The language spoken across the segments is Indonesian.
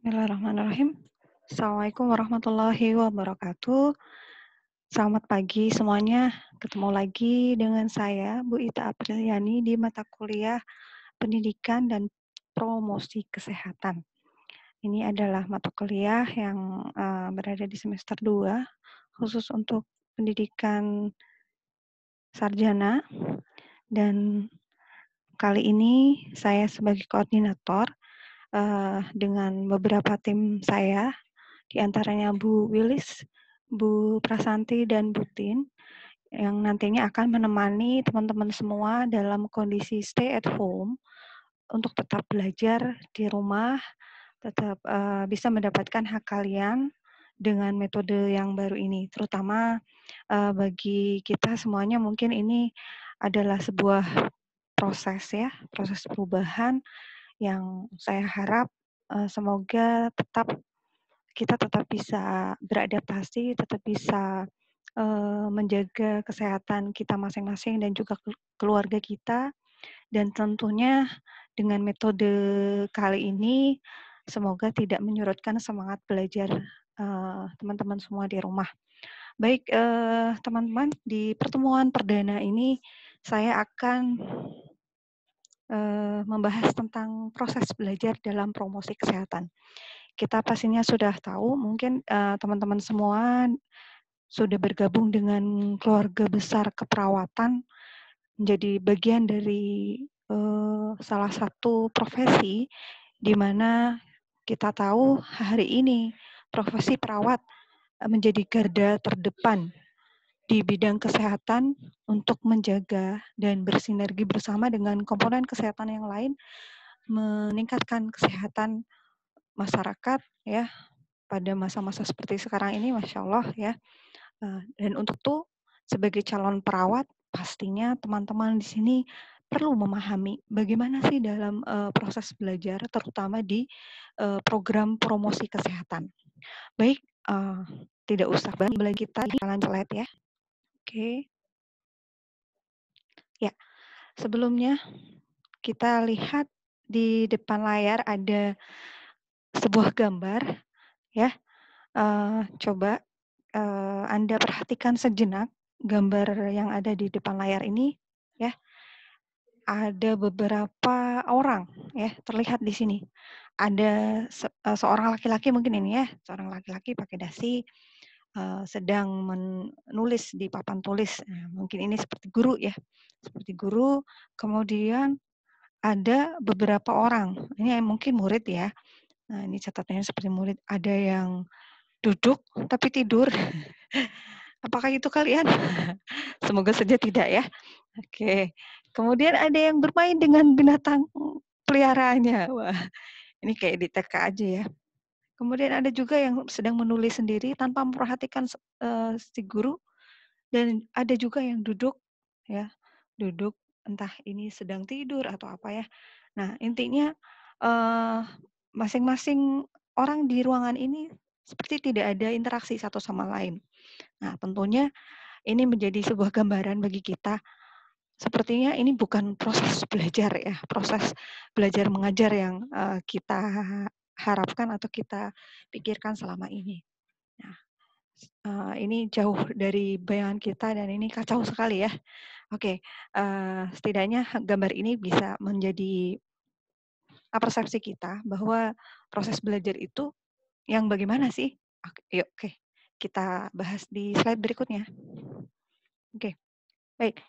Bismillahirrahmanirrahim. Assalamualaikum warahmatullahi wabarakatuh. Selamat pagi semuanya. Ketemu lagi dengan saya, Bu Ita Apriliani, di mata kuliah Pendidikan dan Promosi Kesehatan. Ini adalah mata kuliah yang berada di semester 2, khusus untuk pendidikan sarjana. Dan kali ini saya sebagai koordinator dengan beberapa tim saya, di antaranya Bu Wilis, Bu Prasanti, dan Bu Tin, yang nantinya akan menemani teman-teman semua dalam kondisi stay at home untuk tetap belajar di rumah, tetap bisa mendapatkan hak kalian dengan metode yang baru ini. Terutama bagi kita semuanya mungkin ini adalah sebuah proses ya, proses perubahan yang saya harap semoga kita tetap bisa beradaptasi, tetap bisa menjaga kesehatan kita masing-masing dan juga keluarga kita. Dan tentunya dengan metode kali ini semoga tidak menyurutkan semangat belajar teman-teman semua di rumah. Baik, teman-teman, di pertemuan perdana ini saya akan membahas tentang proses belajar dalam promosi kesehatan. Kita pastinya sudah tahu, mungkin teman-teman semua sudah bergabung dengan keluarga besar keperawatan, menjadi bagian dari salah satu profesi di mana kita tahu hari ini profesi perawat menjadi garda terdepan di bidang kesehatan untuk menjaga dan bersinergi bersama dengan komponen kesehatan yang lain, meningkatkan kesehatan masyarakat ya pada masa-masa seperti sekarang ini, Masya Allah ya. Dan untuk itu sebagai calon perawat pastinya teman-teman di sini perlu memahami bagaimana sih dalam proses belajar, terutama di program promosi kesehatan. Baik, tidak usah belajar kita jalan celet ya. Oke, ya. Sebelumnya kita lihat di depan layar ada sebuah gambar ya. Coba Anda perhatikan sejenak gambar yang ada di depan layar ini ya. Ada beberapa orang ya terlihat di sini. Ada seorang laki-laki mungkin ini ya, seorang laki-laki pakai dasi sedang menulis di papan tulis. Nah, mungkin ini seperti guru ya. Seperti guru, kemudian ada beberapa orang. Ini mungkin murid ya. Nah, ini catatannya seperti murid. Ada yang duduk tapi tidur. Apakah itu kalian? Semoga saja tidak ya. Oke. Kemudian ada yang bermain dengan binatang peliharaannya. Wah, ini kayak di TK aja ya. Kemudian ada juga yang sedang menulis sendiri tanpa memperhatikan si guru, dan ada juga yang duduk ya, duduk entah ini sedang tidur atau apa ya. Nah, intinya eh, masing-masing orang di ruangan ini seperti tidak ada interaksi satu sama lain. Nah, tentunya ini menjadi sebuah gambaran bagi kita. Sepertinya ini bukan proses belajar ya, proses belajar mengajar yang kita harapkan atau kita pikirkan selama ini. Nah, ini jauh dari bayangan kita dan ini kacau sekali ya. Oke, setidaknya gambar ini bisa menjadi persepsi kita bahwa proses belajar itu yang bagaimana sih? Oke, kita bahas di slide berikutnya. Oke, baik.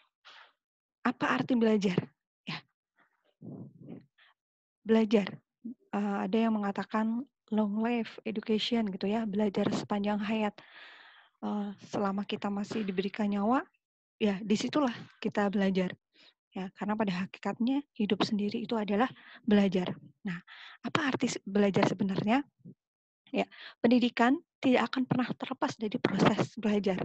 Apa arti belajar? Ya, belajar. Ada yang mengatakan long life education gitu ya, belajar sepanjang hayat. Selama kita masih diberikan nyawa, ya disitulah kita belajar. Ya, karena pada hakikatnya hidup sendiri itu adalah belajar. Nah, apa arti belajar sebenarnya? Ya, pendidikan tidak akan pernah terlepas dari proses belajar.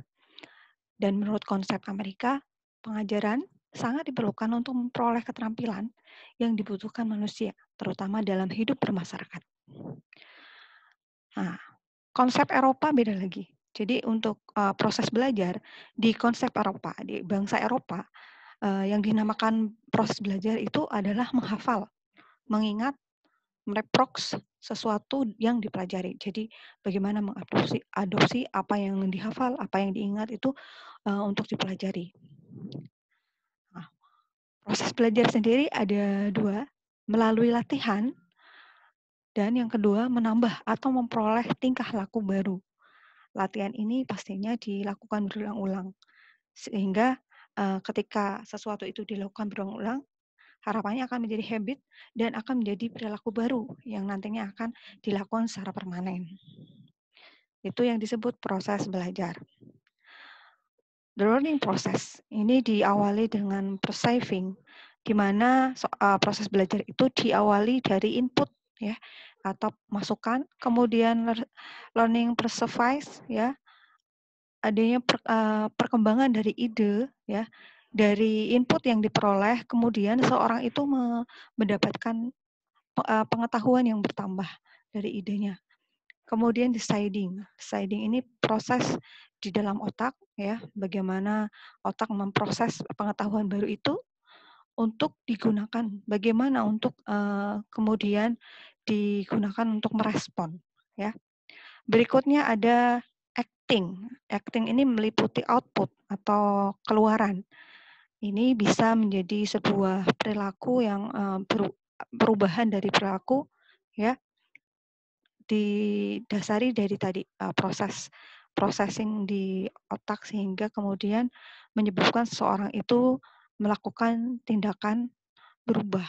Dan menurut konsep Amerika, pengajaran sangat diperlukan untuk memperoleh keterampilan yang dibutuhkan manusia, terutama dalam hidup bermasyarakat. Nah, konsep Eropa beda lagi. Jadi untuk proses belajar di konsep Eropa, di bangsa Eropa, yang dinamakan proses belajar itu adalah menghafal, mengingat, mereproks, sesuatu yang dipelajari. Jadi bagaimana adopsi apa yang dihafal, apa yang diingat itu untuk dipelajari. Nah, proses belajar sendiri ada 2, melalui latihan dan yang kedua menambah atau memperoleh tingkah laku baru. Latihan ini pastinya dilakukan berulang-ulang sehingga ketika sesuatu itu dilakukan berulang-ulang, harapannya akan menjadi habit dan akan menjadi perilaku baru yang nantinya akan dilakukan secara permanen. Itu yang disebut proses belajar. The learning process ini diawali dengan perceiving, di mana proses belajar itu diawali dari input ya atau masukan, kemudian learning perceives ya, adanya perkembangan dari ide ya, dari input yang diperoleh, kemudian seorang itu mendapatkan pengetahuan yang bertambah dari idenya. Kemudian deciding. Deciding ini proses di dalam otak ya, bagaimana otak memproses pengetahuan baru itu untuk digunakan. Bagaimana untuk kemudian digunakan untuk merespon ya. Berikutnya ada acting. Acting ini meliputi output atau keluaran. Ini bisa menjadi sebuah perilaku yang perubahan dari perilaku ya, didasari dari tadi proses processing di otak sehingga kemudian menyebabkan seseorang itu melakukan tindakan berubah.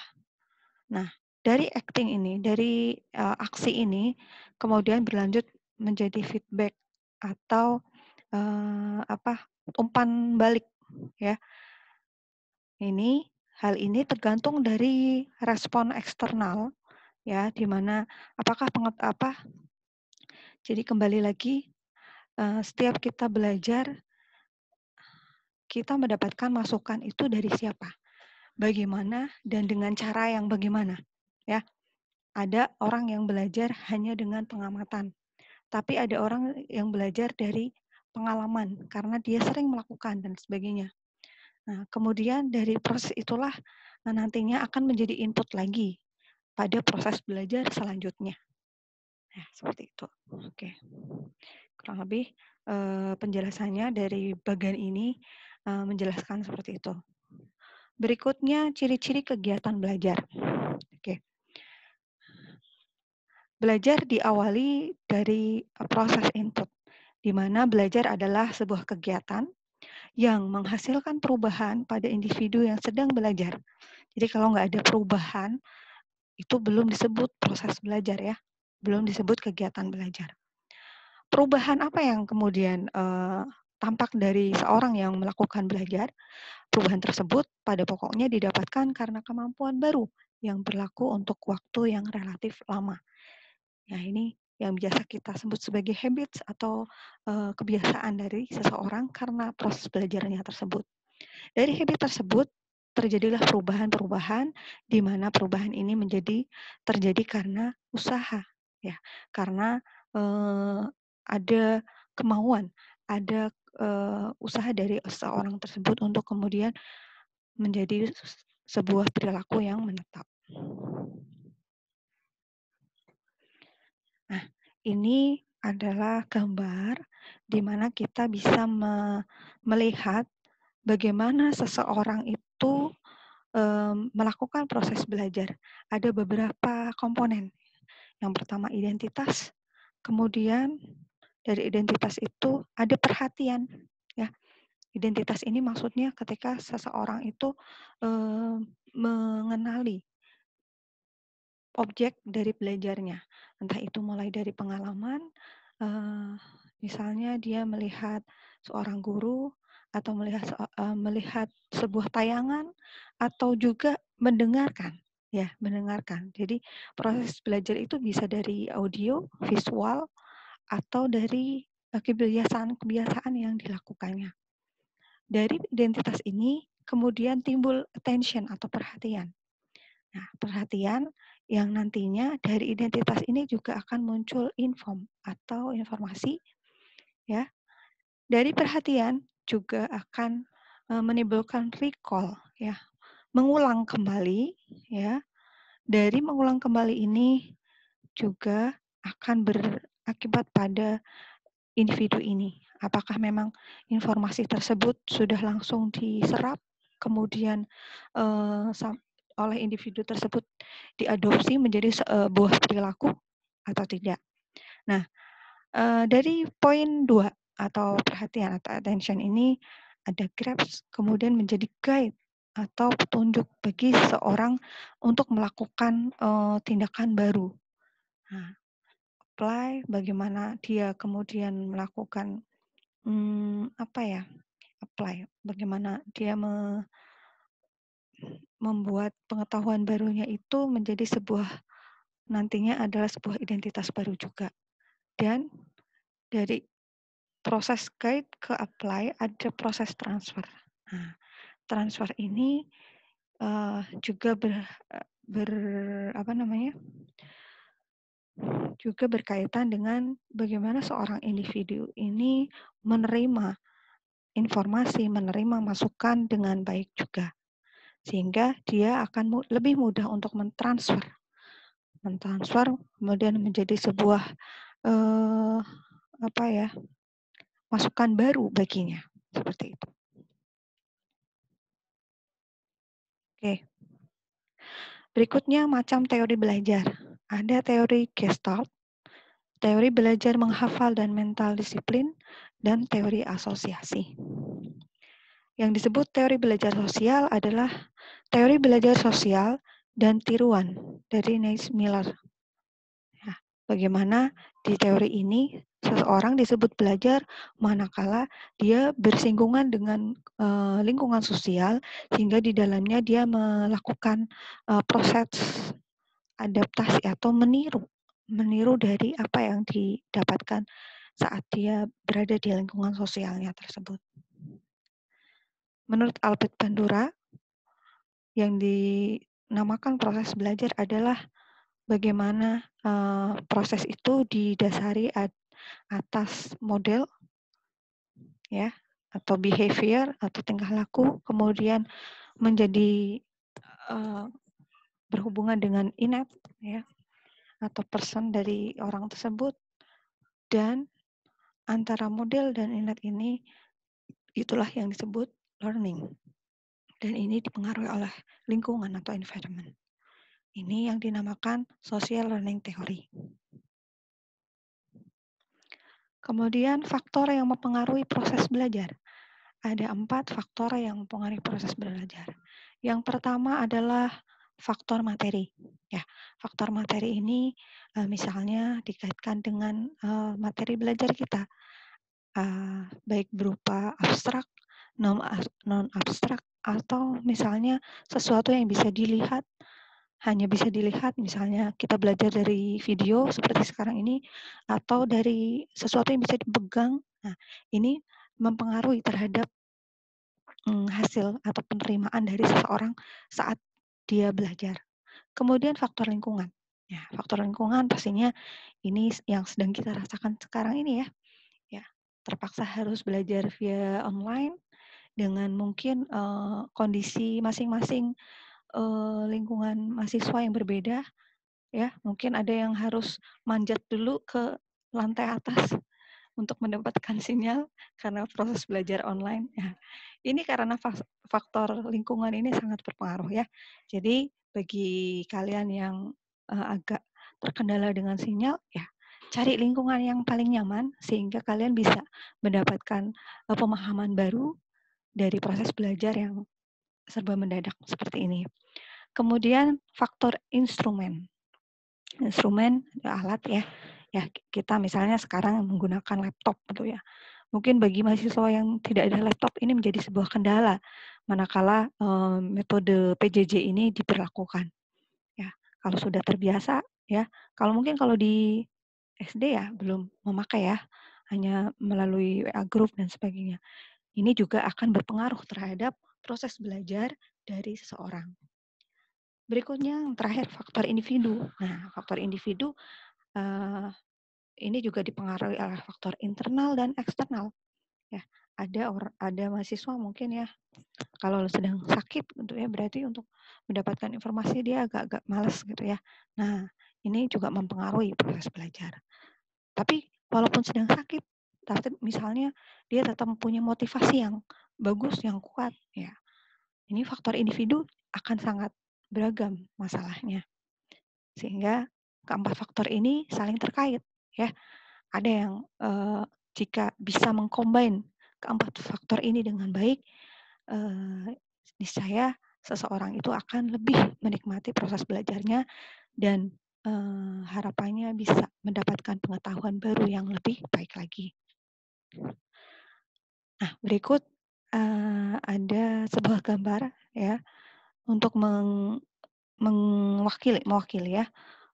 Nah, dari acting ini, dari aksi ini kemudian berlanjut menjadi feedback atau umpan balik ya. Hal ini tergantung dari respon eksternal ya, di mana apakah jadi kembali lagi setiap kita belajar, kita mendapatkan masukan itu dari siapa, bagaimana, dan dengan cara yang bagaimana. Ya, ada orang yang belajar hanya dengan pengamatan, tapi ada orang yang belajar dari pengalaman karena dia sering melakukan dan sebagainya. Nah, kemudian dari proses itulah nantinya akan menjadi input lagi pada proses belajar selanjutnya. Nah, seperti itu. Oke. Kurang lebih penjelasannya dari bagian ini menjelaskan seperti itu. Berikutnya ciri-ciri kegiatan belajar. Oke. Belajar diawali dari proses input, di mana belajar adalah sebuah kegiatan yang menghasilkan perubahan pada individu yang sedang belajar. Jadi kalau nggak ada perubahan, itu belum disebut proses belajar ya, belum disebut kegiatan belajar. Perubahan apa yang kemudian tampak dari seorang yang melakukan belajar? Perubahan tersebut pada pokoknya didapatkan karena kemampuan baru yang berlaku untuk waktu yang relatif lama. Nah, ini yang biasa kita sebut sebagai habits atau kebiasaan dari seseorang karena proses belajarnya tersebut. Dari habit tersebut terjadilah perubahan-perubahan di mana perubahan ini terjadi karena usaha ya, karena ada kemauan, ada usaha dari seorang tersebut untuk kemudian menjadi sebuah perilaku yang menetap. Nah, ini adalah gambar di mana kita bisa melihat bagaimana seseorang itu melakukan proses belajar. Ada beberapa komponen. Yang pertama identitas, kemudian dari identitas itu ada perhatian. Ya, identitas ini maksudnya ketika seseorang itu mengenali objek dari belajarnya, entah itu mulai dari pengalaman, misalnya dia melihat seorang guru atau melihat sebuah tayangan atau juga mendengarkan, ya mendengarkan. Jadi proses belajar itu bisa dari audio, visual, atau dari kebiasaan-kebiasaan yang dilakukannya. Dari identitas ini kemudian timbul attention atau perhatian. Nah, perhatian yang nantinya dari identitas ini juga akan muncul atau informasi ya. Dari perhatian juga akan menimbulkan recall ya, mengulang kembali ya. Dari mengulang kembali ini juga akan berakibat pada individu ini. Apakah memang informasi tersebut sudah langsung diserap, kemudian oleh individu tersebut diadopsi menjadi sebuah perilaku atau tidak. Nah, dari poin 2 atau perhatian atau attention ini ada grasp, kemudian menjadi guide atau petunjuk bagi seseorang untuk melakukan tindakan baru. Nah, apply bagaimana dia kemudian melakukan apa ya, apply bagaimana dia membuat pengetahuan barunya itu menjadi nantinya adalah sebuah identitas baru juga. Dan dari proses guide ke apply ada proses transfer. Nah, transfer ini juga apa namanya, juga berkaitan dengan bagaimana seorang individu ini menerima informasi, menerima masukan dengan baik juga. Sehingga dia akan lebih mudah untuk mentransfer kemudian menjadi sebuah apa ya, masukan baru baginya, seperti itu. Oke. Berikutnya macam teori belajar. Ada teori Gestalt, teori belajar menghafal dan mental disiplin, dan teori asosiasi. Yang disebut teori belajar sosial adalah teori belajar sosial dan tiruan dari Naismiller. Ya, bagaimana di teori ini seseorang disebut belajar manakala dia bersinggungan dengan lingkungan sosial sehingga di dalamnya dia melakukan proses adaptasi atau meniru dari apa yang didapatkan saat dia berada di lingkungan sosialnya tersebut. Menurut Albert Bandura, yang dinamakan proses belajar adalah bagaimana proses itu didasari atas model, ya, atau behavior atau tingkah laku, kemudian menjadi berhubungan dengan innate, ya, atau person dari orang tersebut, dan antara model dan innate ini itulah yang disebut learning. Dan ini dipengaruhi oleh lingkungan atau environment. Ini yang dinamakan social learning theory. Kemudian faktor yang mempengaruhi proses belajar. Ada 4 faktor yang mempengaruhi proses belajar. Yang pertama adalah faktor materi. Ya, faktor materi ini misalnya dikaitkan dengan materi belajar kita, baik berupa abstrak, non abstrak, atau misalnya sesuatu yang bisa dilihat, hanya bisa dilihat, misalnya kita belajar dari video seperti sekarang ini, atau dari sesuatu yang bisa dipegang. Nah, ini mempengaruhi terhadap hasil atau penerimaan dari seseorang saat dia belajar. Kemudian faktor lingkungan. Ya, faktor lingkungan pastinya ini yang sedang kita rasakan sekarang ini ya. Ya, terpaksa harus belajar via online dengan mungkin kondisi masing-masing lingkungan mahasiswa yang berbeda, ya. Mungkin ada yang harus manjat dulu ke lantai atas untuk mendapatkan sinyal karena proses belajar online. Ya. Ini karena faktor lingkungan ini sangat berpengaruh ya. Jadi bagi kalian yang agak terkendala dengan sinyal, ya cari lingkungan yang paling nyaman sehingga kalian bisa mendapatkan pemahaman baru dari proses belajar yang serba mendadak seperti ini. Kemudian faktor instrumen. Instrumen alat ya. Ya, kita misalnya sekarang menggunakan laptop gitu ya. Mungkin bagi mahasiswa yang tidak ada laptop ini menjadi sebuah kendala manakala metode PJJ ini diberlakukan. Ya, kalau sudah terbiasa ya, kalau di SD ya belum memakai ya, hanya melalui WA group dan sebagainya. Ini juga akan berpengaruh terhadap proses belajar dari seseorang. Berikutnya yang terakhir faktor individu. Nah, faktor individu ini juga dipengaruhi oleh faktor internal dan eksternal. Ya, ada mahasiswa mungkin ya kalau sedang sakit gitu ya berarti untuk mendapatkan informasi dia agak-agak malas gitu ya. Nah, Ini juga mempengaruhi proses belajar. Tapi walaupun sedang sakit, tapi misalnya dia tetap punya motivasi yang bagus, yang kuat, ya. Ini faktor individu akan sangat beragam masalahnya. Sehingga keempat faktor ini saling terkait, ya. Ada yang jika bisa mengcombine keempat faktor ini dengan baik, niscaya seseorang itu akan lebih menikmati proses belajarnya dan harapannya bisa mendapatkan pengetahuan baru yang lebih baik lagi. Nah, berikut ada sebuah gambar ya untuk mewakili ya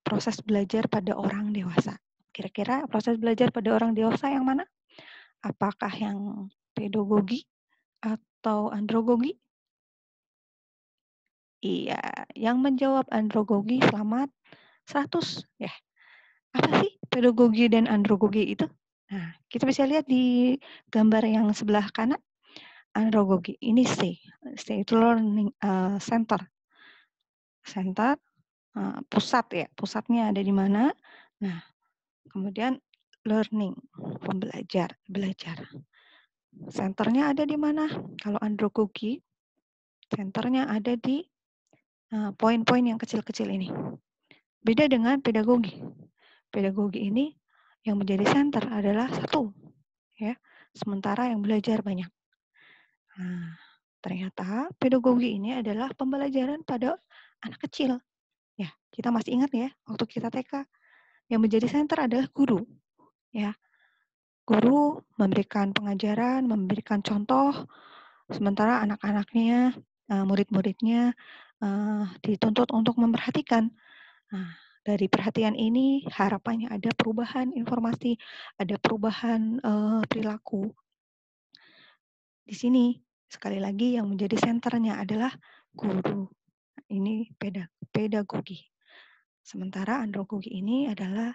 proses belajar pada orang dewasa. Kira-kira proses belajar pada orang dewasa yang mana? Apakah yang pedagogi atau andragogi? Iya, yang menjawab andragogi selamat 100 ya. Apa sih pedagogi dan andragogi itu? Nah, kita bisa lihat di gambar yang sebelah kanan, andragogi. Ini C. C itu learning center. Center, pusat ya. Pusatnya ada di mana? Nah, kemudian learning, pembelajar, belajar. Senternya ada di mana? Kalau andragogi, senternya ada di poin-poin yang kecil-kecil ini. Beda dengan pedagogi. Pedagogi ini yang menjadi center adalah satu, ya. Sementara yang belajar banyak. Nah, ternyata pedagogi ini adalah pembelajaran pada anak kecil. Ya, kita masih ingat ya, waktu kita TK, yang menjadi center adalah guru. Ya, guru memberikan pengajaran, memberikan contoh, sementara anak-anaknya, murid-muridnya dituntut untuk memperhatikan. Nah, dari perhatian ini harapannya ada perubahan informasi, ada perubahan perilaku. Di sini sekali lagi yang menjadi senternya adalah guru. Ini pedagogi. Sementara andragogi ini adalah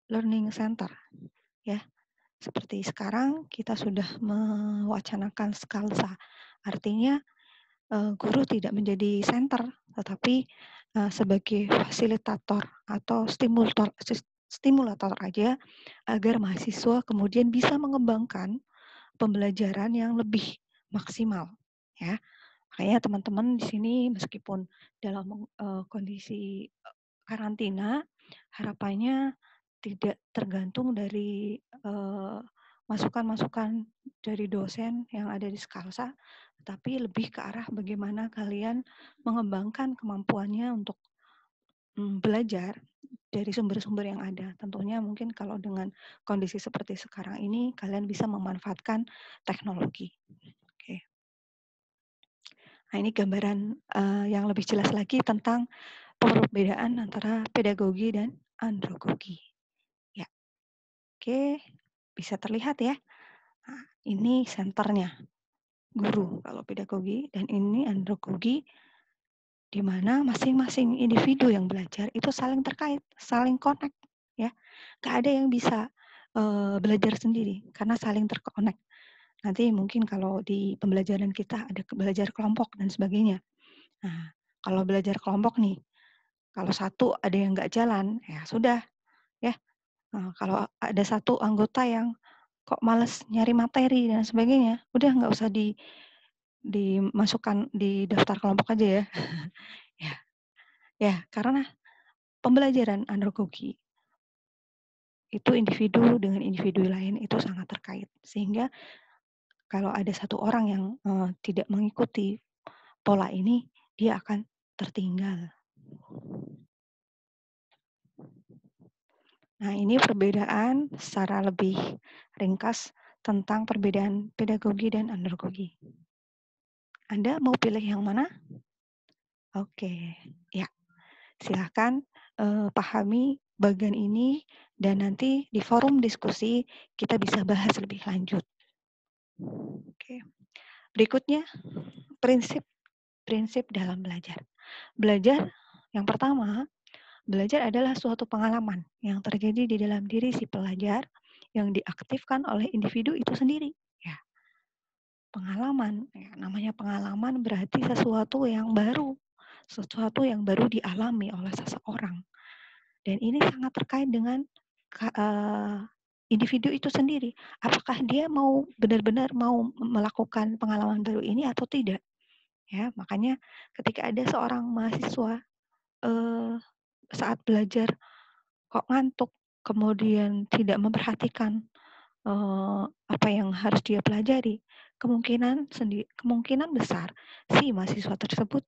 learning center. Ya, seperti sekarang kita sudah mewacanakan skalsa. Artinya guru tidak menjadi center, tetapi sebagai fasilitator atau stimulator aja agar mahasiswa kemudian bisa mengembangkan pembelajaran yang lebih maksimal, ya. Makanya teman-teman di sini meskipun dalam kondisi karantina, harapannya tidak tergantung dari masukan-masukan dari dosen yang ada di Skalsa, tapi lebih ke arah bagaimana kalian mengembangkan kemampuannya untuk belajar dari sumber-sumber yang ada. Tentunya mungkin kalau dengan kondisi seperti sekarang ini, kalian bisa memanfaatkan teknologi. Oke. Nah, ini gambaran yang lebih jelas lagi tentang perbedaan antara pedagogi dan andragogi. Ya, oke, bisa terlihat ya. Nah, ini senternya, guru kalau pedagogi, dan ini andragogi, di mana masing-masing individu yang belajar itu saling terkait, saling connect, ya. Gak ada yang bisa belajar sendiri karena saling terkonek. Nanti mungkin kalau di pembelajaran kita ada belajar kelompok dan sebagainya. Nah, kalau belajar kelompok nih, kalau satu ada yang nggak jalan, ya sudah, ya. Nah, kalau ada satu anggota yang kok males nyari materi dan sebagainya, udah nggak usah dimasukkan di daftar kelompok aja ya. Ya, ya karena pembelajaran andragogi itu individu dengan individu lain itu sangat terkait. Sehingga kalau ada satu orang yang tidak mengikuti pola ini, dia akan tertinggal. Nah, ini perbedaan secara lebih ringkas tentang perbedaan pedagogi dan andragogi. Anda mau pilih yang mana? Oke, ya. Silahkan pahami bagian ini dan nanti di forum diskusi kita bisa bahas lebih lanjut. Oke. Berikutnya, prinsip dalam belajar. Belajar yang pertama, belajar adalah suatu pengalaman yang terjadi di dalam diri si pelajar yang diaktifkan oleh individu itu sendiri. Ya, pengalaman. Ya, namanya pengalaman berarti sesuatu yang baru dialami oleh seseorang. Dan ini sangat terkait dengan individu itu sendiri. Apakah dia mau benar-benar mau melakukan pengalaman baru ini atau tidak? Ya, makanya ketika ada seorang mahasiswa saat belajar kok ngantuk, kemudian tidak memperhatikan apa yang harus dia pelajari, kemungkinan besar si mahasiswa tersebut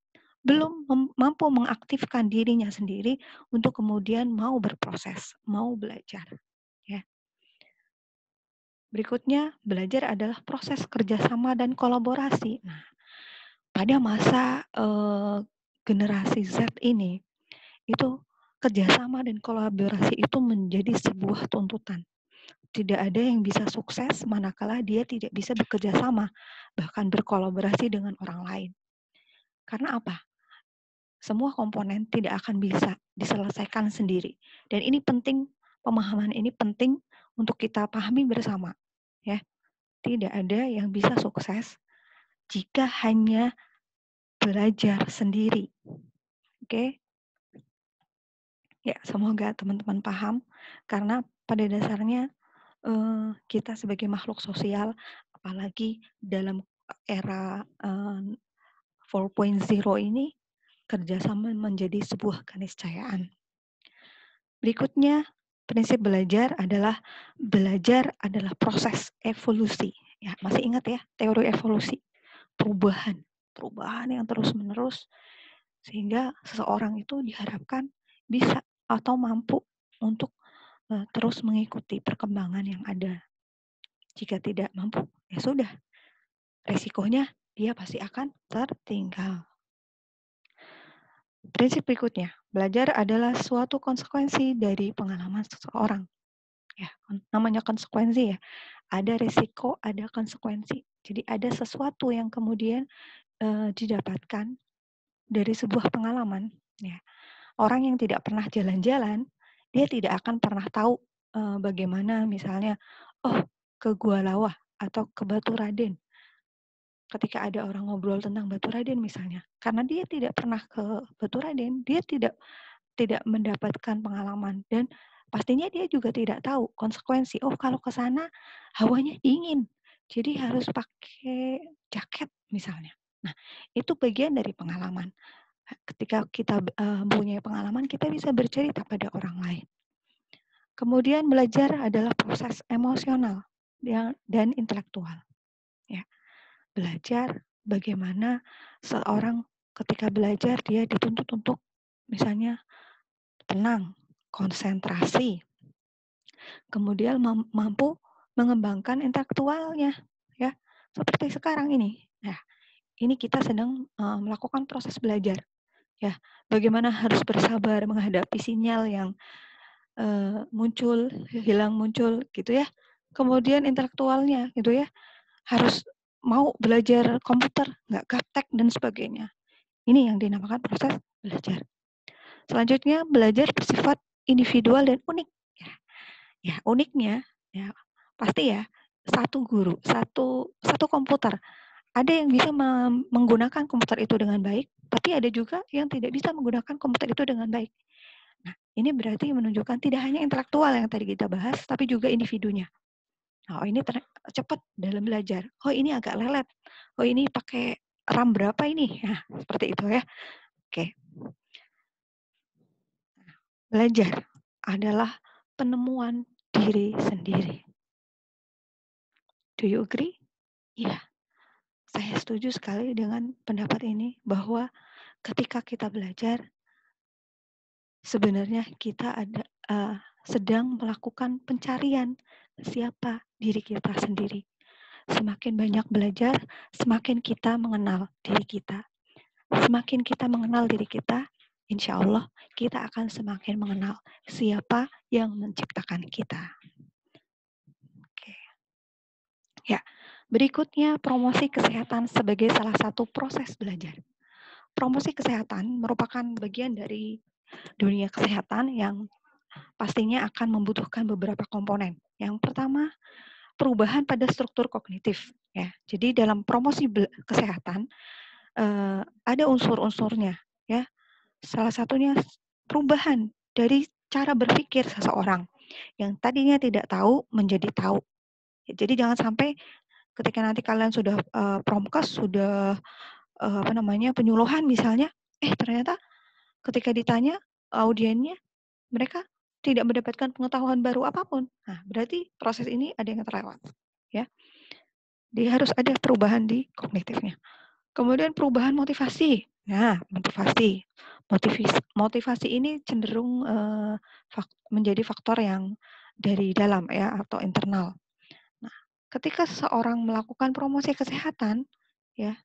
belum mampu mengaktifkan dirinya sendiri untuk kemudian mau berproses, mau belajar. Ya. Berikutnya, belajar adalah proses kerjasama dan kolaborasi. Nah, pada masa generasi Z ini, itu kerjasama dan kolaborasi itu menjadi sebuah tuntutan. Tidak ada yang bisa sukses manakala dia tidak bisa bekerja sama, bahkan berkolaborasi dengan orang lain. Karena apa? Semua komponen tidak akan bisa diselesaikan sendiri. Dan ini penting, pemahaman ini penting untuk kita pahami bersama. Ya, tidak ada yang bisa sukses jika hanya belajar sendiri. Oke? Ya, semoga teman-teman paham. Karena pada dasarnya kita sebagai makhluk sosial, apalagi dalam era 4.0 ini, kerjasama menjadi sebuah keniscayaan. Berikutnya, prinsip belajar adalah proses evolusi. Ya, masih ingat ya teori evolusi, perubahan yang terus-menerus sehingga seseorang itu diharapkan bisa atau mampu untuk terus mengikuti perkembangan yang ada. Jika tidak mampu, ya sudah, resikonya dia pasti akan tertinggal. Prinsip berikutnya, belajar adalah suatu konsekuensi dari pengalaman seseorang. Ya, namanya konsekuensi ya. Ada resiko, ada konsekuensi. Jadi ada sesuatu yang kemudian didapatkan dari sebuah pengalaman. Ya. Orang yang tidak pernah jalan-jalan, dia tidak akan pernah tahu bagaimana misalnya, oh ke Gua Lawah atau ke Batu Raden. Ketika ada orang ngobrol tentang Batu Raden misalnya, karena dia tidak pernah ke Batu Raden, dia tidak mendapatkan pengalaman dan pastinya dia juga tidak tahu konsekuensi. Oh, kalau ke sana hawanya dingin, jadi harus pakai jaket misalnya. Nah, itu bagian dari pengalaman. Ketika kita mempunyai pengalaman, kita bisa bercerita pada orang lain. Kemudian belajar adalah proses emosional dan intelektual. Ya, belajar bagaimana seorang ketika belajar dia dituntut untuk misalnya tenang, konsentrasi, kemudian mampu mengembangkan intelektualnya, ya seperti sekarang ini. Nah, ini kita sedang melakukan proses belajar, ya bagaimana harus bersabar menghadapi sinyal yang muncul, hilang muncul, gitu ya. Kemudian intelektualnya, gitu ya, harus mau belajar komputer, nggak gaptek dan sebagainya. Ini yang dinamakan proses belajar. Selanjutnya, belajar bersifat individual dan unik. Ya uniknya, ya pasti ya satu guru, satu komputer. Ada yang bisa menggunakan komputer itu dengan baik, tapi ada juga yang tidak bisa menggunakan komputer itu dengan baik. Nah, ini berarti menunjukkan tidak hanya intelektual yang tadi kita bahas, tapi juga individunya. Oh, ini cepat dalam belajar. Oh, ini agak lelet. Oh, ini pakai RAM berapa ini? Nah, seperti itu ya. Oke. Belajar adalah penemuan diri sendiri. Do you agree? Iya. Saya setuju sekali dengan pendapat ini bahwa ketika kita belajar, sebenarnya kita sedang melakukan pencarian siapa diri kita sendiri. Semakin banyak belajar, semakin kita mengenal diri kita. Semakin kita mengenal diri kita, insya Allah kita akan semakin mengenal siapa yang menciptakan kita. Oke. Ya, berikutnya promosi kesehatan sebagai salah satu proses belajar. Promosi kesehatan merupakan bagian dari dunia kesehatan yang pastinya akan membutuhkan beberapa komponen. Yang pertama, perubahan pada struktur kognitif. Ya, jadi dalam promosi kesehatan ada unsur-unsurnya. Ya, salah satunya perubahan dari cara berpikir seseorang yang tadinya tidak tahu menjadi tahu. Jadi jangan sampai ketika nanti kalian sudah, promkes, sudah, penyuluhan misalnya, ternyata ketika ditanya audiennya, mereka tidak mendapatkan pengetahuan baru apapun. Nah, berarti proses ini ada yang terlewat, ya. Dia harus ada perubahan di kognitifnya. Kemudian perubahan motivasi. Nah, motivasi ini cenderung, menjadi faktor yang dari dalam ya atau internal. Nah, ketika seseorang melakukan promosi kesehatan, ya,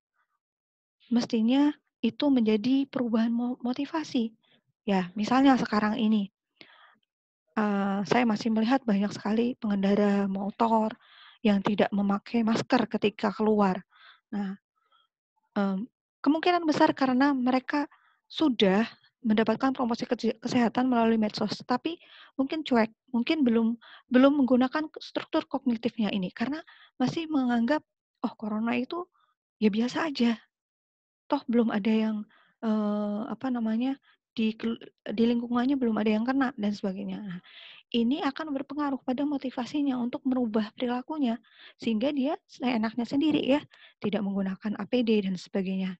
mestinya itu menjadi perubahan motivasi. Ya, misalnya sekarang ini, saya masih melihat banyak sekali pengendara motor yang tidak memakai masker ketika keluar. Nah, kemungkinan besar karena mereka sudah mendapatkan promosi kesehatan melalui medsos, tapi mungkin cuek, mungkin belum belum menggunakan struktur kognitifnya ini, karena masih menganggap, "Oh, corona itu ya biasa aja, toh belum ada yang, apa namanya, di lingkungannya belum ada yang kena," dan sebagainya. Nah, ini akan berpengaruh pada motivasinya untuk merubah perilakunya, sehingga dia seenaknya sendiri ya, tidak menggunakan APD dan sebagainya.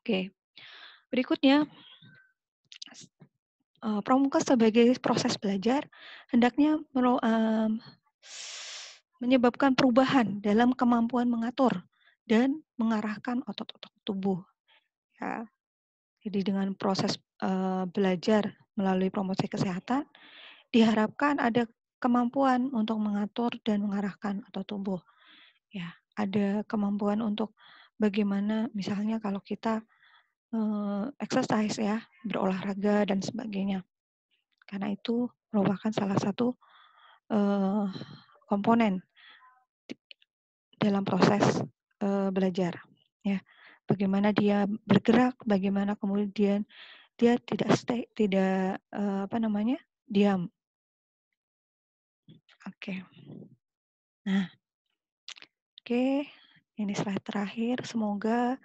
Oke, berikutnya, pramuka sebagai proses belajar hendaknya menyebabkan perubahan dalam kemampuan mengatur dan mengarahkan otot-otot tubuh, ya. Jadi dengan proses, belajar melalui promosi kesehatan, diharapkan ada kemampuan untuk mengatur dan mengarahkan otot tubuh, ya. Ada kemampuan untuk bagaimana misalnya kalau kita exercise ya, berolahraga dan sebagainya. Karena itu merupakan salah satu, eee, komponen dalam proses, belajar, ya. Bagaimana dia bergerak, bagaimana kemudian dia tidak, diam. Oke. Nah, oke, ini slide terakhir. Semoga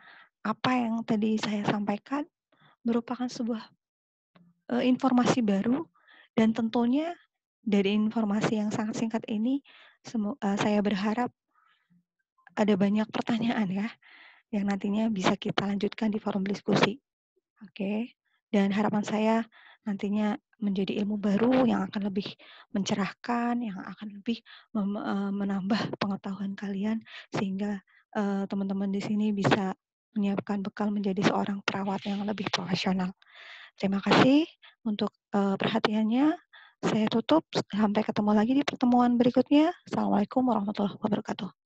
apa yang tadi saya sampaikan merupakan sebuah informasi baru dan tentunya dari informasi yang sangat singkat ini saya berharap ada banyak pertanyaan ya, yang nantinya bisa kita lanjutkan di forum diskusi. Oke, dan harapan saya nantinya menjadi ilmu baru yang akan lebih mencerahkan, yang akan lebih menambah pengetahuan kalian sehingga, teman-teman di sini bisa menyiapkan bekal menjadi seorang perawat yang lebih profesional. Terima kasih untuk, perhatiannya. Saya tutup, sampai ketemu lagi di pertemuan berikutnya. Assalamualaikum warahmatullahi wabarakatuh.